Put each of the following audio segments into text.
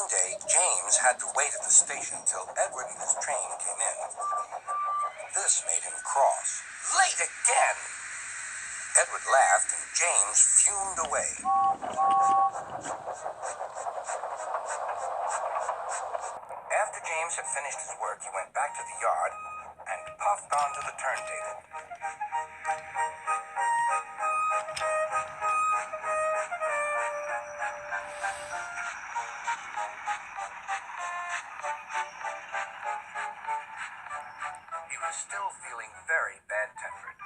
One day, James had to wait at the station till Edward and his train came in. This made him cross. Late again! Edward laughed and James fumed away. After James had finished his work, he went back to the yard and puffed onto the turntable. He was still feeling very bad-tempered.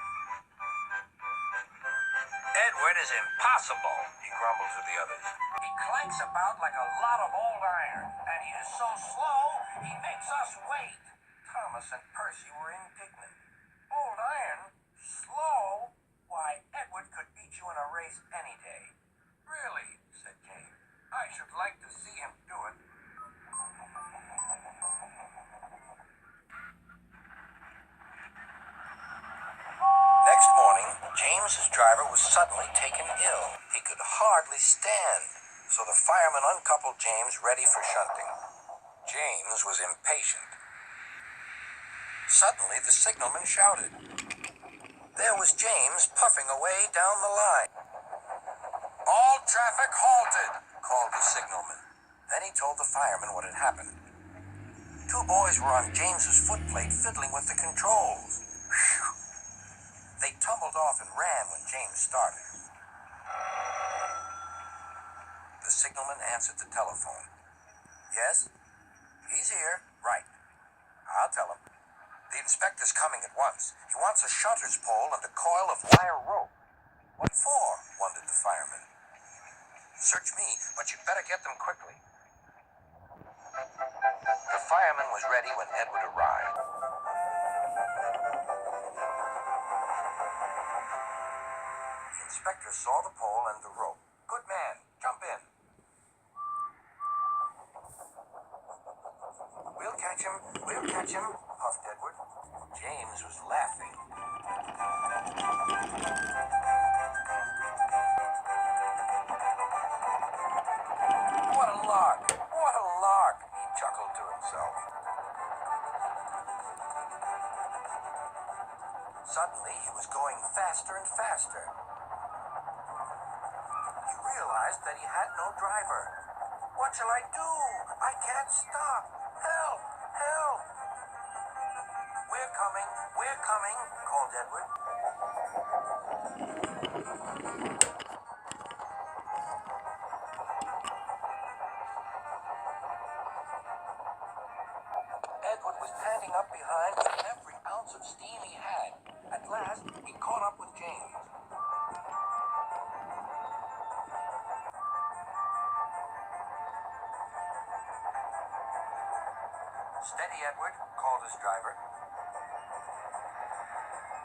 Edward is impossible, he grumbled to the others. He clanks about like a lot of old iron, and he is so slow, he makes us wait. Thomas and Percy were indignant. Old iron? Slow? Why, Edward could beat you in a race any day. Really, said James. I should like to see him do it. Next morning, James's driver was suddenly taken ill. He could hardly stand, so the fireman uncoupled James ready for shunting. James was impatient. Suddenly, the signalman shouted. There was James puffing away down the line. All traffic halted, called the signalman. Then he told the fireman what had happened. Two boys were on James's footplate fiddling with the controls. Whew. They tumbled off and ran when James started. The signalman answered the telephone. Yes? He's here. Right. I'll tell him. The inspector's coming at once. He wants a shunter's pole and a coil of wire rope. What for? Wondered the fireman. Search me, but you'd better get them quickly. The fireman was ready when Edward arrived. The inspector saw the pole and the rope. Good man, jump in. We'll catch him, puffed Edward. James was laughing. What a lark, he chuckled to himself. Suddenly, he was going faster and faster. He realized that he had no driver. What shall I do? I can't stop. Help! Help! We're coming, called Edward. Edward was panting up behind with every ounce of steam he had. At last, he caught up with James. Steady, Edward, called his driver.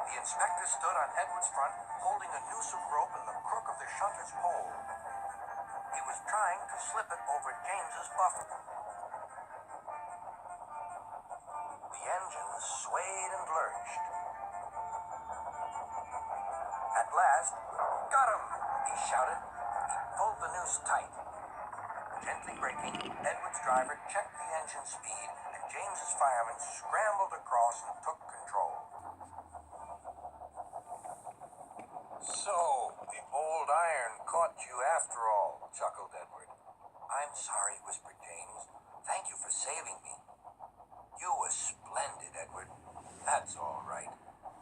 The inspector stood on Edward's front, holding a noose of rope in the crook of the shunter's pole. He was trying to slip it over James's buffer. The engines swayed and lurched. At last, got him, he shouted. He pulled the noose tight. Gently braking, Edward's driver checked the engine speed, and James's fireman scrambled across and took control. So, the old iron caught you after all, chuckled Edward. I'm sorry, whispered James. Thank you for saving me. You were splendid, Edward. That's all right,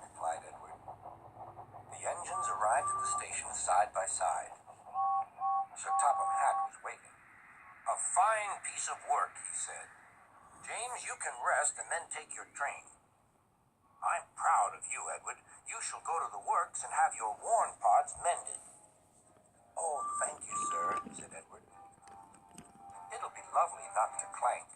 replied Edward. The engines arrived at the station side by side. Sir Topham Hatt was waiting. A fine piece of work, he said. James, you can rest and then take your train. I'm proud of you, Edward. You shall go to the works and have your worn parts mended. Oh, thank you, sir, said Edward. It'll be lovely not to clank.